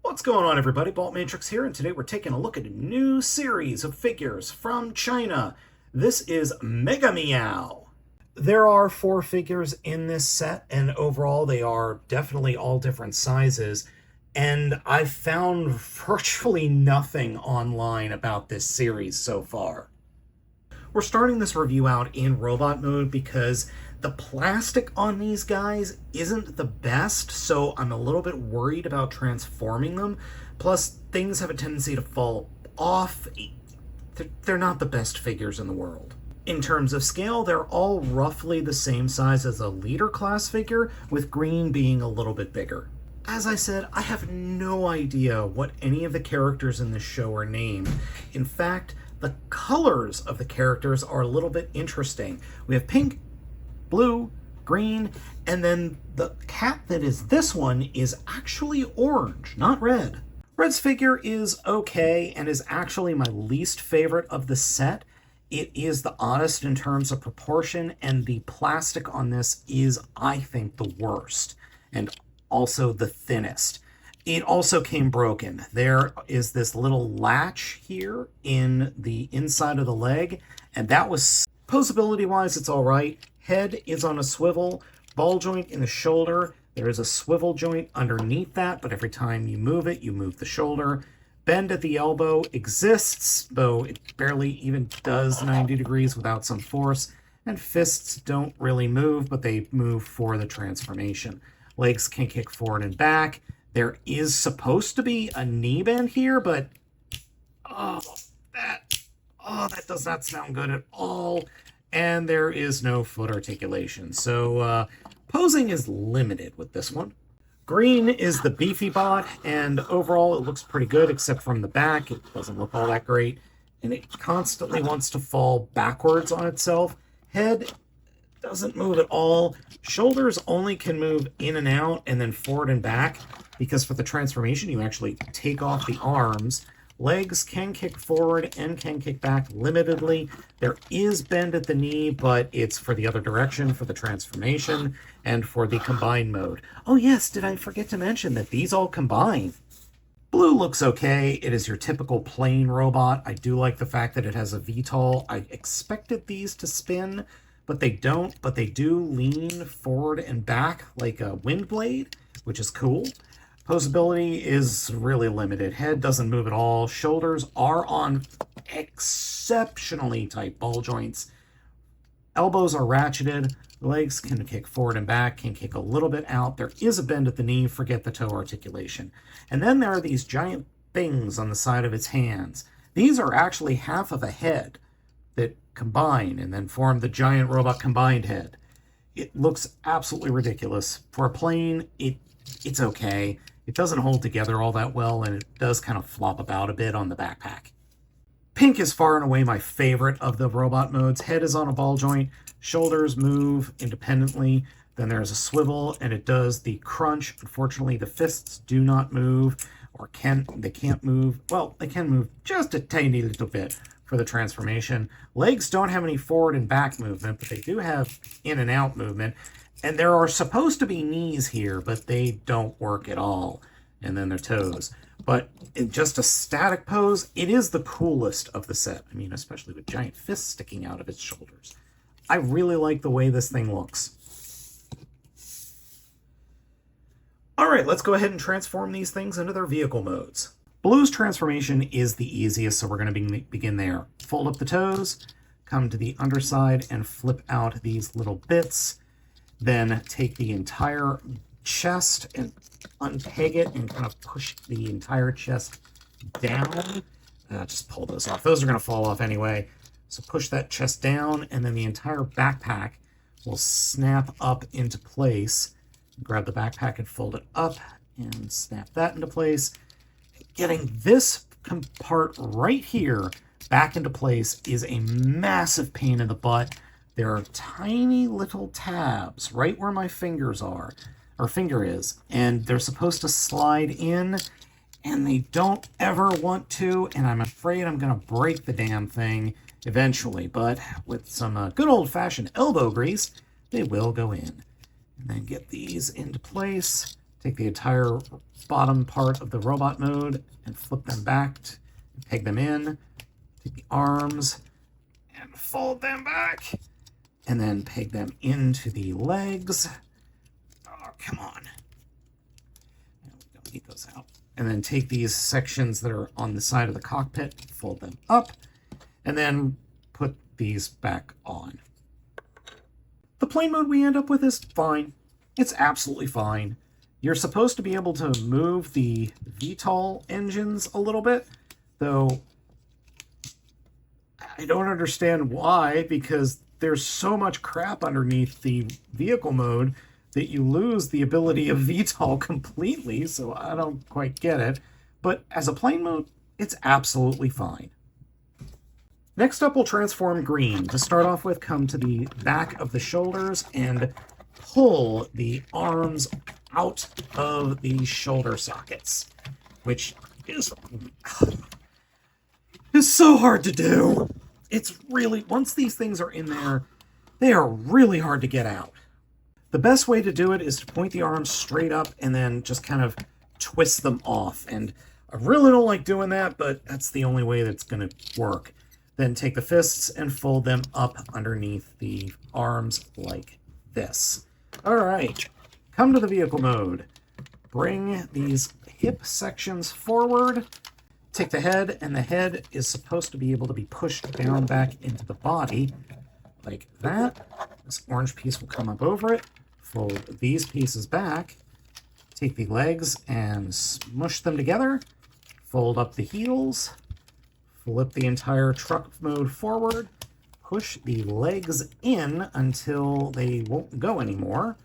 What's going on, everybody? Baltmatrix here, and today we're taking a look at a new series of figures from China. This is Mega Meow. There are 4 figures in this set, and overall they are definitely all different sizes, and I've found virtually nothing online about this series so far. We're starting this review out in robot mode because the plastic on these guys isn't the best, so I'm a little bit worried about transforming them. Plus, things have a tendency to fall off. They're not the best figures in the world. In terms of scale, they're all roughly the same size as a leader class figure, with green being a little bit bigger. As I said, I have no idea what any of the characters in this show are named. In fact, the colors of the characters are a little bit interesting. We have pink, blue, green, and then the cat that is this one is actually orange, not red. Red's figure is okay and is actually my least favorite of the set. It is the oddest in terms of proportion, and the plastic on this is, I think, the worst, and also the thinnest. It also came broken. There is this little latch here in the inside of the leg, and that was, posability-wise, it's all right. Head is on a swivel, ball joint in the shoulder. There is a swivel joint underneath that, but every time you move it, you move the shoulder. Bend at the elbow exists, though it barely even does 90 degrees without some force. And fists don't really move, but they move for the transformation. Legs can kick forward and back. There is supposed to be a knee bend here, but that does not sound good at all. And there is no foot articulation. So posing is limited with this one. Green is the beefy bot, and overall it looks pretty good, except from the back. It doesn't look all that great. And it constantly wants to fall backwards on itself. Head doesn't move at all. Shoulders only can move in and out and then forward and back, because for the transformation you actually take off the arms. Legs can kick forward and can kick back limitedly. There is bend at the knee, but it's for the other direction for the transformation and for the combine mode. Oh yes, did I forget to mention that these all combine? Blue looks okay. It is your typical plain robot. I do like the fact that it has a VTOL. I expected these to spin, but they don't. But they do lean forward and back like a wind blade, which is cool. Posability is really limited. Head doesn't move at all. Shoulders are on exceptionally tight ball joints. Elbows are ratcheted. Legs can kick forward and back, can kick a little bit out. There is a bend at the knee. Forget the toe articulation. And then there are these giant things on the side of its hands. These are actually half of a head that combine and then form the giant robot combined head. It looks absolutely ridiculous. For a plane, it's okay. It doesn't hold together all that well, and it does kind of flop about a bit on the backpack. Pink is far and away my favorite of the robot modes. Head is on a ball joint. Shoulders move independently. Then there's a swivel, and it does the crunch. Unfortunately, the fists do not move, or they can't move. Well, they can move just a tiny little bit for the transformation. Legs don't have any forward and back movement, but they do have in and out movement. And there are supposed to be knees here, but they don't work at all. And then their toes. But in just a static pose, it is the coolest of the set. I mean, especially with giant fists sticking out of its shoulders. I really like the way this thing looks. All right, let's go ahead and transform these things into their vehicle modes. Blue's transformation is the easiest, so we're going to begin there. Fold up the toes, come to the underside, and flip out these little bits. Then take the entire chest and unpeg it and kind of push the entire chest down. Just pull those off. Those are going to fall off anyway. So push that chest down, and then the entire backpack will snap up into place. Grab the backpack and fold it up and snap that into place. Getting this part right here back into place is a massive pain in the butt. There are tiny little tabs right where my fingers are, or finger is, and they're supposed to slide in, and they don't ever want to, and I'm afraid I'm going to break the damn thing eventually, but with some good old-fashioned elbow grease, they will go in. And then get these into place, Take the entire bottom part of the robot mode and flip them back, peg them in, take the arms and fold them back, and then peg them into the legs. Oh, come on. No, we don't need those out. And then take these sections that are on the side of the cockpit, fold them up, and then put these back on. The plane mode we end up with is fine. It's absolutely fine. You're supposed to be able to move the VTOL engines a little bit, though I don't understand why, because there's so much crap underneath the vehicle mode that you lose the ability of VTOL completely, so I don't quite get it. But as a plane mode, it's absolutely fine. Next up, we'll transform green. To start off with, come to the back of the shoulders and pull the arms out of the shoulder sockets, which is so hard to do. It's really, once these things are in there, they are really hard to get out. The best way to do it is to point the arms straight up and then just kind of twist them off. And I really don't like doing that, but that's the only way that's going to work. Then take the fists and fold them up underneath the arms like this. All right, come to the vehicle mode. Bring these hip sections forward. Take the head, and the head is supposed to be able to be pushed down back into the body like that. This orange piece will come up over it. Fold these pieces back. Take the legs and smush them together. Fold up the heels. Flip the entire truck mode forward. Push the legs in until they won't go anymore.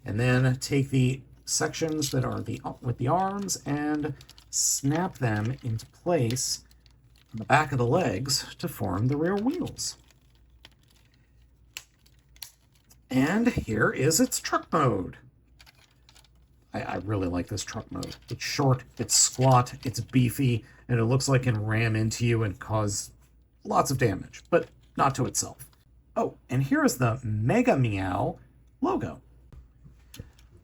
And then take the sections that are with the arms and snap them into place on the back of the legs to form the rear wheels. And here is its truck mode. I really like this truck mode. It's short, it's squat, it's beefy, and it looks like it can ram into you and cause lots of damage, but not to itself. Oh, and here is the Mega Meow logo.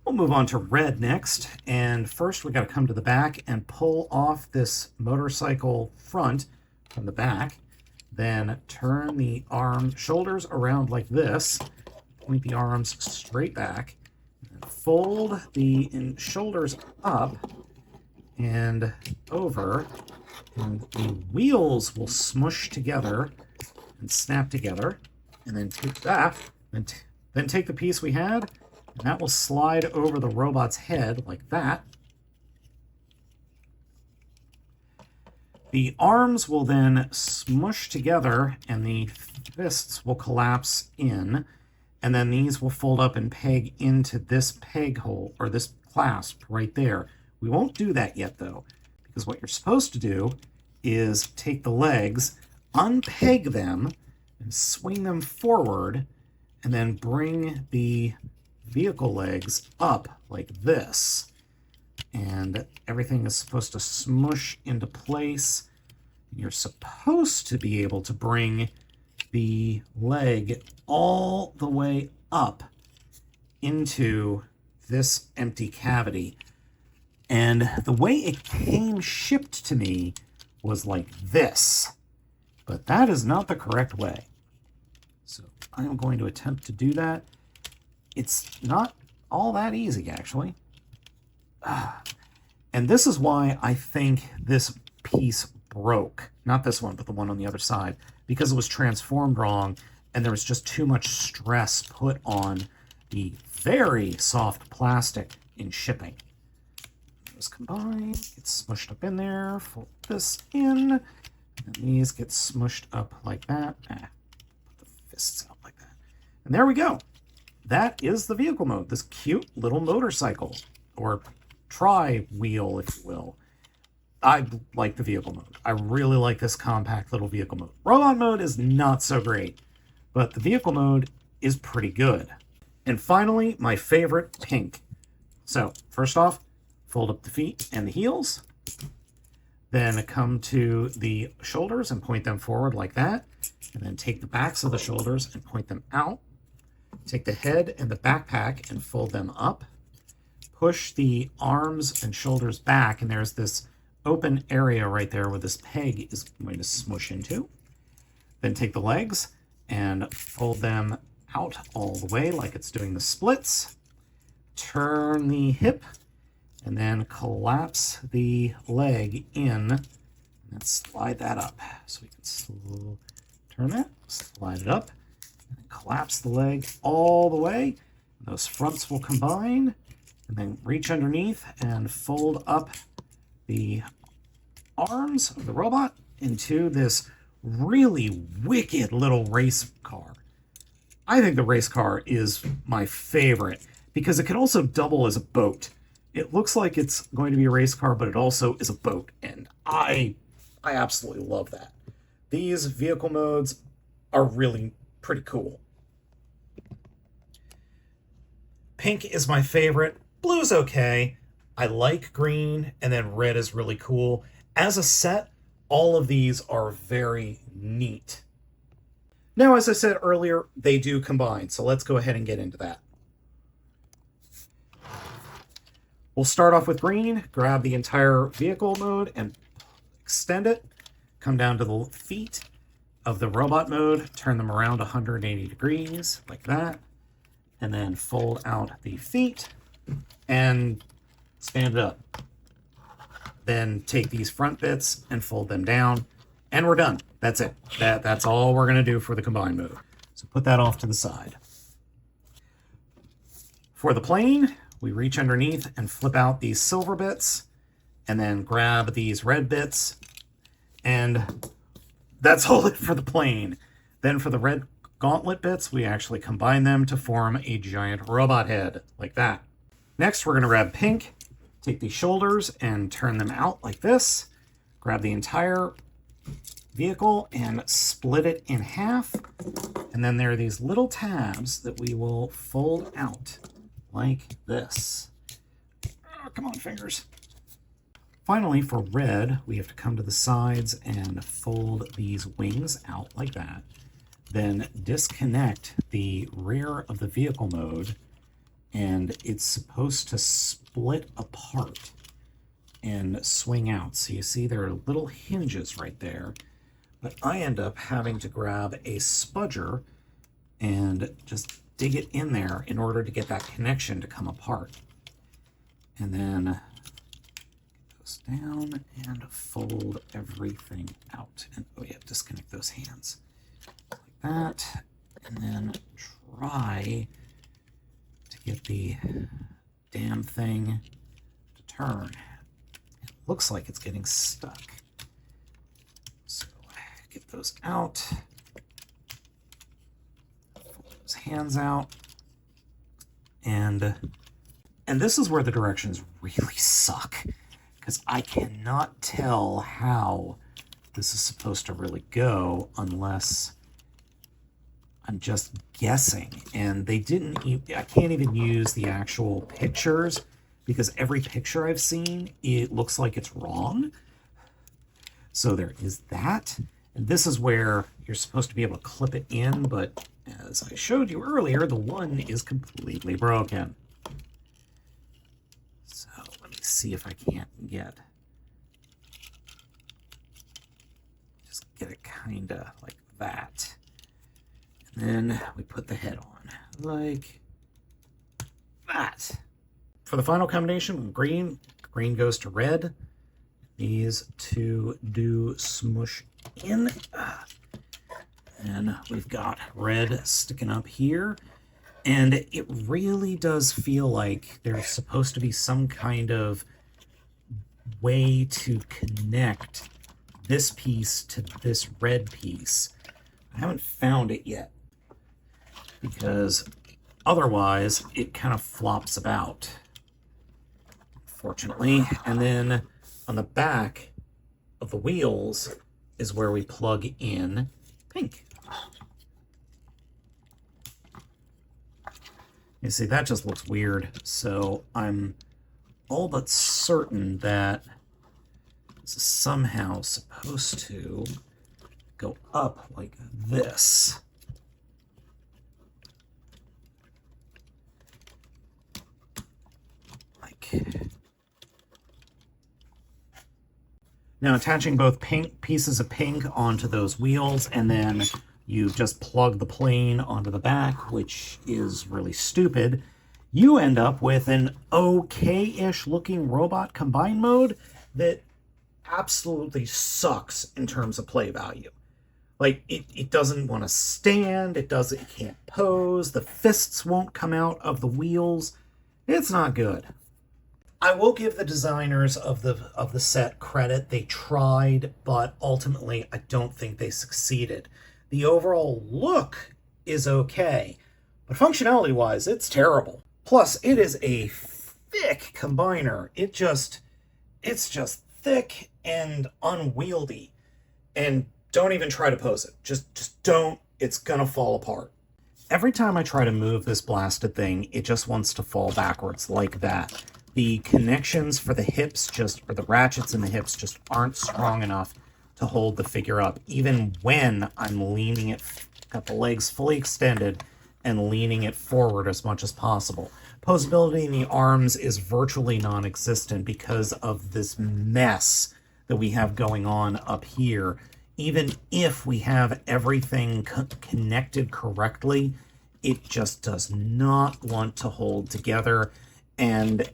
We'll move on to red next, and first we got to come to the back and pull off this motorcycle front from the back, then turn the shoulders around like this, point the arms straight back, and fold the shoulders up and over, and the wheels will smush together and snap together, and then take that, then take the piece we had, and that will slide over the robot's head like that. The arms will then smush together and the fists will collapse in, and then these will fold up and peg into this peg hole, or this clasp right there. We won't do that yet though, because what you're supposed to do is take the legs, unpeg them, and swing them forward, and then bring the vehicle legs up like this. And everything is supposed to smush into place. You're supposed to be able to bring the leg all the way up into this empty cavity. And the way it came shipped to me was like this. But that is not the correct way. So I'm going to attempt to do that. It's not all that easy, actually. And this is why I think this piece broke. Not this one, but the one on the other side. Because it was transformed wrong, and there was just too much stress put on the very soft plastic in shipping. Those combine, get smushed up in there, fold this in, and these get smushed up like that. Put the fists out like that. And there we go. That is the vehicle mode, this cute little motorcycle, or tri-wheel, if you will. I like the vehicle mode. I really like this compact little vehicle mode. Robot mode is not so great, but the vehicle mode is pretty good. And finally, my favorite, pink. So, first off, fold up the feet and the heels. Then come to the shoulders and point them forward like that. And then take the backs of the shoulders and point them out. Take the head and the backpack and fold them up. push the arms and shoulders back, and there's this open area right there where this peg is going to smush into. Then take the legs and fold them out all the way like it's doing the splits. Turn the hip and then collapse the leg in and slide that up. So we can turn that, slide it up, and then collapse the leg all the way. Those fronts will combine, and then reach underneath and fold up the arms of the robot into this really wicked little race car. I think the race car is my favorite because it can also double as a boat. It looks like it's going to be a race car, but it also is a boat, and I absolutely love that. These vehicle modes are really pretty cool. Pink is my favorite. Blue's okay. I like green, and then red is really cool. As a set, all of these are very neat. Now, as I said earlier, they do combine, so let's go ahead and get into that. We'll start off with green, grab the entire vehicle mode and extend it, come down to the feet of the robot mode, turn them around 180 degrees, like that, and then fold out the feet and stand it up. Then take these front bits and fold them down, and we're done. That's it. That's all we're going to do for the combine mode. So put that off to the side. For the plane, we reach underneath and flip out these silver bits, and then grab these red bits, and that's all it for the plane. Then for the red gauntlet bits, we actually combine them to form a giant robot head, like that. Next, we're going to grab pink, take the shoulders and turn them out like this, grab the entire vehicle and split it in half, and then there are these little tabs that we will fold out like this. Oh, come on, fingers. Finally, for red, we have to come to the sides and fold these wings out like that. Then disconnect the rear of the vehicle mode, and it's supposed to split apart and swing out. So you see there are little hinges right there, but I end up having to grab a spudger and just dig it in there in order to get that connection to come apart. And then get those down and fold everything out. And oh yeah, disconnect those hands like that, and then try to get the damn thing to turn. It looks like it's getting stuck. So get those out. Fold those hands out. And this is where the directions really suck, because I cannot tell how this is supposed to really go unless I'm just guessing. And they didn't, I can't even use the actual pictures because every picture I've seen, it looks like it's wrong. So there is that. And this is where you're supposed to be able to clip it in, but as I showed you earlier, the one is completely broken. So let me see if I can't just get it kinda like that. And then we put the head on, like that. For the final combination, green goes to red. These two do smush in. And we've got red sticking up here. And it really does feel like there's supposed to be some kind of way to connect this piece to this red piece. I haven't found it yet, because otherwise it kind of flops about, unfortunately. And then on the back of the wheels is where we plug in pink. You see, that just looks weird. So I'm all but certain that this is somehow supposed to go up like this. Like back. Now attaching both pieces of pink onto those wheels, and then you just plug the plane onto the back, which is really stupid. You end up with an okay-ish looking robot combine mode that absolutely sucks in terms of play value. Like, it doesn't want to stand, it can't pose, the fists won't come out of the wheels. It's not good. I will give the designers of the set credit. They tried, but ultimately I don't think they succeeded. The overall look is okay, but functionality-wise, it's terrible. Plus, it is a thick combiner. It's just thick and unwieldy. And don't even try to pose it. Just don't. It's gonna fall apart. Every time I try to move this blasted thing, it just wants to fall backwards like that. The connections for the hips or the ratchets in the hips just aren't strong enough to hold the figure up, even when I'm leaning it, got the legs fully extended and leaning it forward as much as possible. Posability in the arms is virtually non-existent because of this mess that we have going on up here. Even if we have everything connected correctly, it just does not want to hold together, and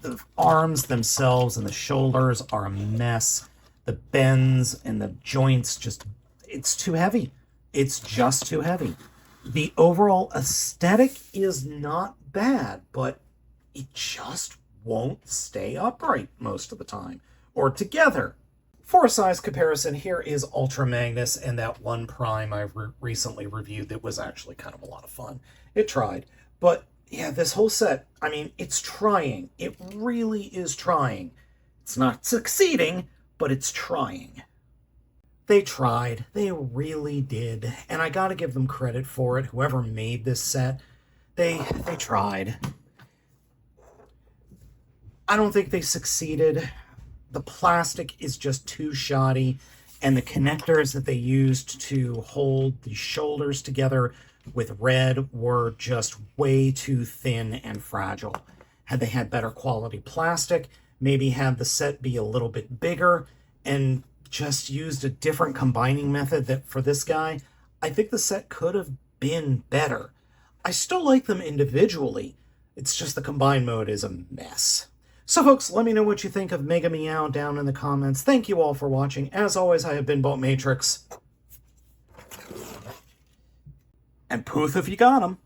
the arms themselves and the shoulders are a mess. The bends and the joints it's too heavy. It's just too heavy. The overall aesthetic is not bad, but it just won't stay upright most of the time, or together. For a size comparison, here is Ultra Magnus and that one Prime I recently reviewed that was actually kind of a lot of fun. It tried, but yeah, this whole set, I mean, it's trying. It really is trying. It's not succeeding, but it's trying. They tried. They really did. And I gotta give them credit for it. Whoever made this set, they tried. I don't think they succeeded. The plastic is just too shoddy, and the connectors that they used to hold the shoulders together with red were just way too thin and fragile. Had they had better quality plastic, maybe had the set be a little bit bigger, and just used a different combining method that for this guy, I think the set could have been better. I still like them individually. It's just the combine mode is a mess. So folks, let me know what you think of Mega Meow down in the comments. Thank you all for watching. As always, I have been Baltmatrix. And poof if you got 'em.